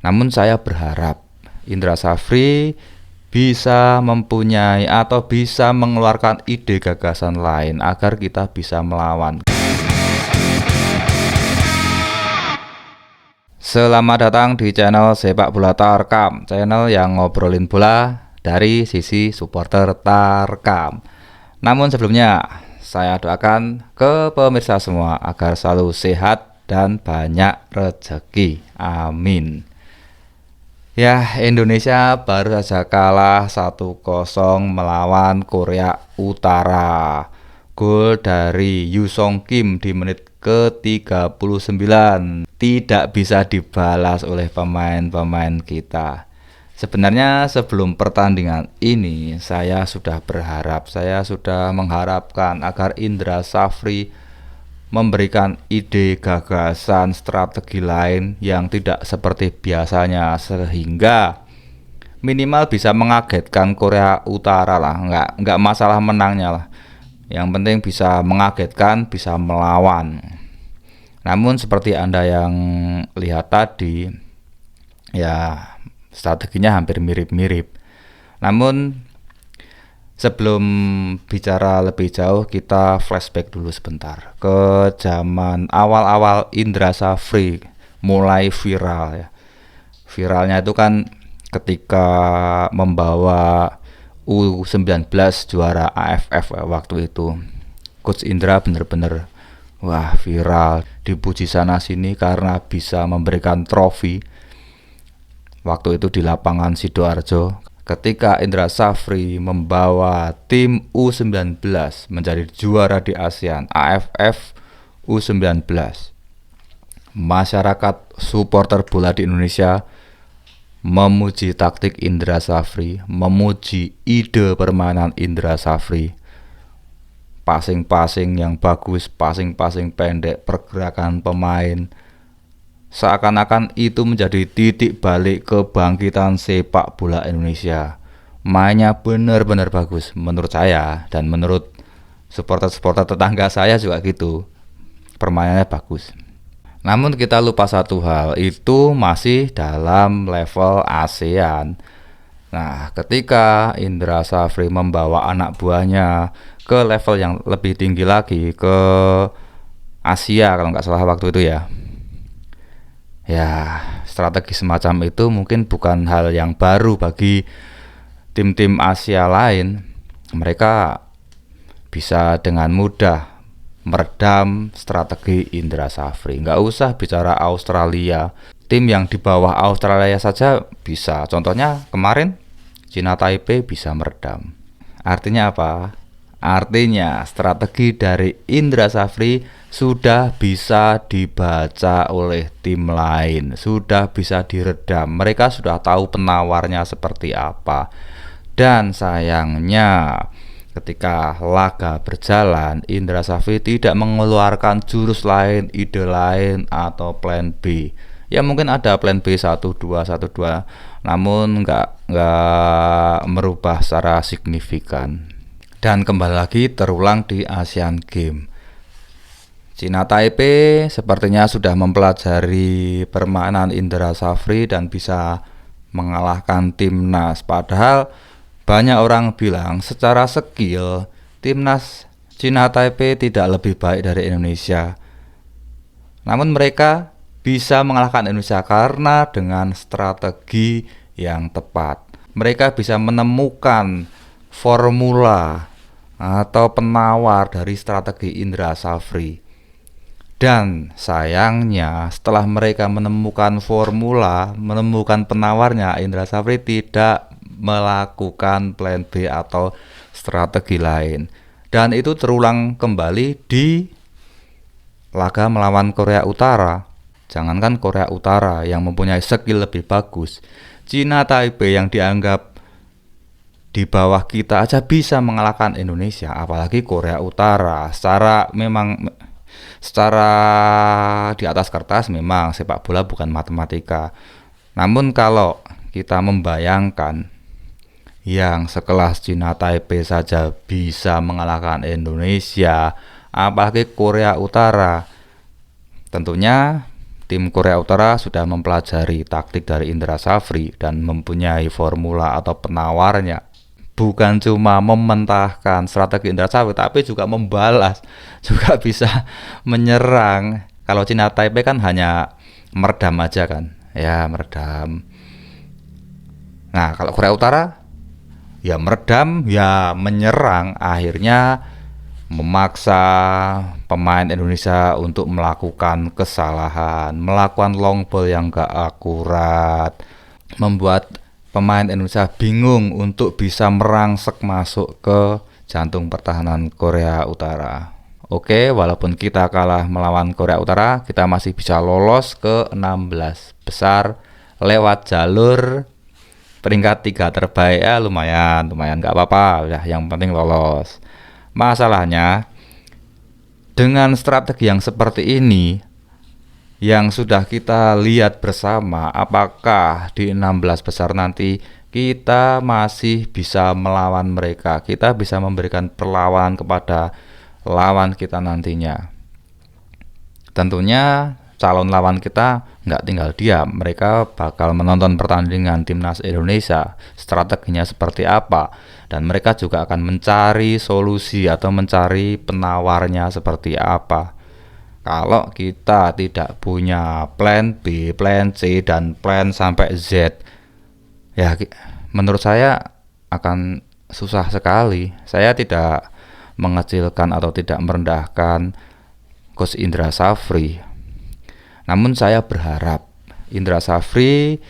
Namun saya berharap Indra Safri bisa mempunyai atau bisa mengeluarkan ide gagasan lain agar kita bisa melawan. Selamat datang di channel Sepak Bola Tarkam, channel yang ngobrolin bola dari sisi supporter Tarkam. Namun sebelumnya, saya doakan ke pemirsa semua agar selalu sehat dan banyak rezeki. Amin. Ya, Indonesia baru saja kalah 1-0 melawan Korea Utara. Gol dari Yoo Sung Kim di menit ke-39 tidak bisa dibalas oleh pemain-pemain kita. Sebenarnya sebelum pertandingan ini saya sudah mengharapkan agar Indra Safri memberikan ide, gagasan, strategi lain yang tidak seperti biasanya sehingga minimal bisa mengagetkan Korea Utara lah. Nggak masalah menangnya lah. Yang penting bisa mengagetkan, bisa melawan. Namun seperti Anda yang lihat tadi, ya strateginya hampir mirip-mirip. Namun sebelum bicara lebih jauh, kita flashback dulu sebentar ke zaman awal-awal Indra Safri mulai viral ya. Viralnya itu kan ketika membawa U19 juara AFF ya, waktu itu. Coach Indra bener-bener wah viral, dipuji sana sini karena bisa memberikan trofi. Waktu itu di lapangan Sidoarjo, ketika Indra Safri membawa tim U19 menjadi juara di ASEAN AFF U19, masyarakat supporter bola di Indonesia memuji taktik Indra Safri, memuji ide permainan Indra Safri. Passing-passing yang bagus, passing-passing pendek, pergerakan pemain, seakan-akan itu menjadi titik balik kebangkitan sepak bola Indonesia. Mainnya benar-benar bagus menurut saya dan menurut supporter-supporter tetangga saya juga gitu. Permainannya bagus. Namun kita lupa satu hal, itu masih dalam level ASEAN. Nah, ketika Indra Safri membawa anak buahnya ke level yang lebih tinggi lagi, ke Asia kalau nggak salah waktu itu ya. Ya, strategi semacam itu mungkin bukan hal yang baru bagi tim-tim Asia lain. Mereka bisa dengan mudah meredam strategi Indra Safri. Nggak usah bicara Australia, tim yang di bawah Australia saja bisa. Contohnya kemarin China Taipei bisa meredam. Artinya apa? Artinya strategi dari Indra Safri sudah bisa dibaca oleh tim lain, sudah bisa diredam. Mereka sudah tahu penawarnya seperti apa. Dan sayangnya ketika laga berjalan, Indra Safri tidak mengeluarkan jurus lain, ide lain, atau plan B. Ya mungkin ada plan B 1-2, namun nggak merubah secara signifikan. Dan kembali lagi terulang di Asian Games. China Taipei sepertinya sudah mempelajari permainan Indra Safri dan bisa mengalahkan timnas. Padahal banyak orang bilang secara skill timnas China Taipei tidak lebih baik dari Indonesia. Namun mereka bisa mengalahkan Indonesia karena dengan strategi yang tepat. Mereka bisa menemukan formula atau penawar dari strategi Indra Safri. Dan sayangnya setelah mereka menemukan formula, menemukan penawarnya, Indra Safri tidak melakukan plan B atau strategi lain. Dan itu terulang kembali di laga melawan Korea Utara. Jangankan Korea Utara yang mempunyai skill lebih bagus, China Taipei yang dianggap di bawah kita aja bisa mengalahkan Indonesia, apalagi Korea Utara. Secara di atas kertas memang sepak bola bukan matematika. Namun kalau kita membayangkan yang sekelas China Taipei saja bisa mengalahkan Indonesia, apalagi Korea Utara, tentunya tim Korea Utara sudah mempelajari taktik dari Indra Safri dan mempunyai formula atau penawarnya. Bukan cuma mementahkan strategi Indra Safri, tapi juga membalas, juga bisa menyerang. Kalau Cina Taipei kan hanya meredam aja kan, ya meredam. Nah, kalau Korea Utara ya meredam, ya menyerang. Akhirnya memaksa pemain Indonesia untuk melakukan kesalahan, melakukan long ball yang gak akurat, membuat pemain Indonesia bingung untuk bisa merangsek masuk ke jantung pertahanan Korea Utara. Oke, walaupun kita kalah melawan Korea Utara, kita masih bisa lolos ke 16 besar lewat jalur peringkat 3 terbaik. Ya lumayan nggak apa-apa, udah yang penting lolos. Masalahnya dengan strategi yang seperti ini yang sudah kita lihat bersama, apakah di 16 besar nanti kita masih bisa melawan mereka, kita bisa memberikan perlawanan kepada lawan kita nantinya. Tentunya calon lawan kita nggak tinggal diam, mereka bakal menonton pertandingan timnas Indonesia, strateginya seperti apa, dan mereka juga akan mencari solusi atau mencari penawarnya seperti apa. Kalau kita tidak punya plan B, plan C, dan plan sampai Z, ya menurut saya akan susah sekali. Saya tidak mengecilkan atau tidak merendahkan Coach Indra Safri. Namun saya berharap Indra Safri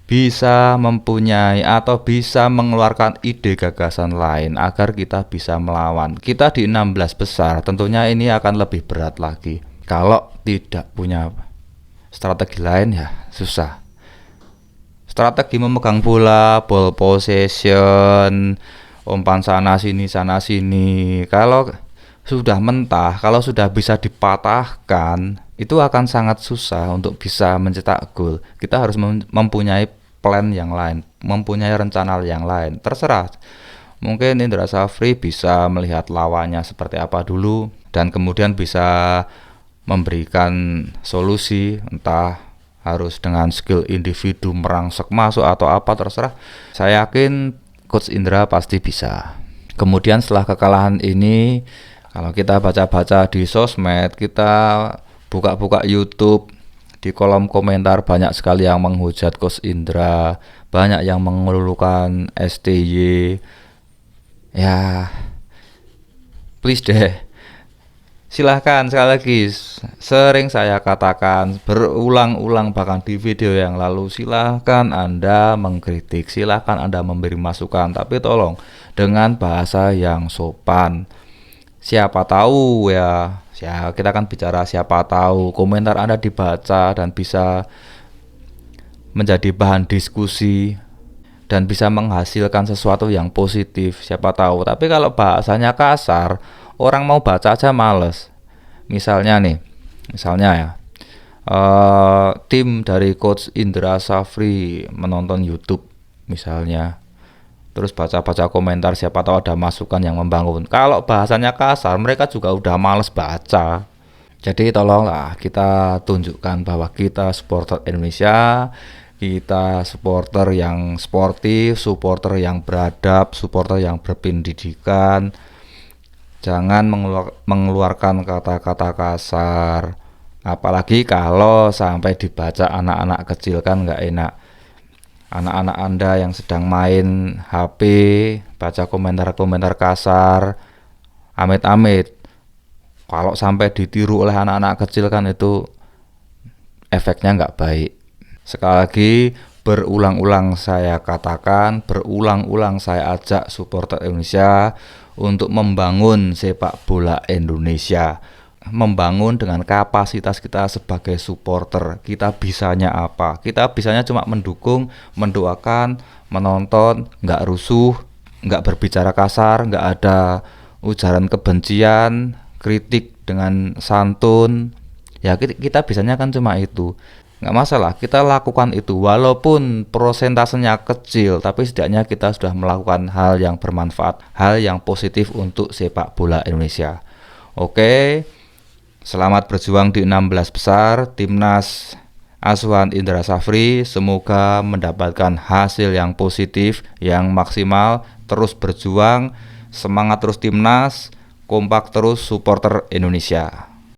bisa mempunyai atau bisa mengeluarkan ide gagasan lain agar kita bisa melawan. Kita di 16 besar, tentunya ini akan lebih berat lagi. Kalau tidak punya strategi lain ya susah. Strategi memegang bola, ball possession, umpan sana sini. Kalau sudah mentah, kalau sudah bisa dipatahkan, itu akan sangat susah untuk bisa mencetak gol. Kita harus mempunyai plan yang lain, mempunyai rencana yang lain. Terserah. Mungkin Indra Safri bisa melihat lawannya seperti apa dulu dan kemudian bisa memberikan solusi, entah harus dengan skill individu merangsek masuk atau apa, terserah. Saya yakin Coach Indra pasti bisa. Kemudian setelah kekalahan ini, kalau kita baca-baca di sosmed, kita buka-buka YouTube, di kolom komentar banyak sekali yang menghujat Coach Indra, banyak yang mengeluhkan STY. Ya, please deh. Silahkan, sekali lagi, sering saya katakan berulang-ulang bahkan di video yang lalu, silahkan Anda mengkritik, silahkan Anda memberi masukan, tapi tolong dengan bahasa yang sopan. Siapa tahu ya kita kan bicara siapa tahu komentar Anda dibaca dan bisa menjadi bahan diskusi dan bisa menghasilkan sesuatu yang positif, siapa tahu. Tapi kalau bahasanya kasar, orang mau baca aja males. Misalnya ya, tim dari Coach Indra Safri menonton YouTube misalnya, terus baca-baca komentar, siapa tahu ada masukan yang membangun. Kalau bahasanya kasar, mereka juga udah males baca. Jadi tolonglah kita tunjukkan bahwa kita supporter Indonesia, kita supporter yang sportif, supporter yang beradab, supporter yang berpendidikan. Jangan mengeluarkan kata-kata kasar, apalagi kalau sampai dibaca anak-anak kecil, kan nggak enak. Anak-anak Anda yang sedang main HP, baca komentar-komentar kasar, amit-amit kalau sampai ditiru oleh anak-anak kecil, kan itu efeknya nggak baik. Sekali lagi, berulang-ulang saya katakan, berulang-ulang saya ajak supporter Indonesia untuk membangun sepak bola Indonesia, membangun dengan kapasitas kita sebagai supporter. Kita bisanya apa? Kita bisanya cuma mendukung, mendoakan, menonton, nggak rusuh, nggak berbicara kasar, nggak ada ujaran kebencian, kritik dengan santun. Ya kita bisanya kan cuma itu. Nggak masalah, kita lakukan itu walaupun prosentasenya kecil, tapi setidaknya kita sudah melakukan hal yang bermanfaat, hal yang positif untuk sepak bola Indonesia. Oke, selamat berjuang di 16 besar. Timnas asuhan Indra Safri. Semoga mendapatkan hasil yang positif, yang maksimal. Terus berjuang, semangat terus timnas, kompak terus supporter Indonesia.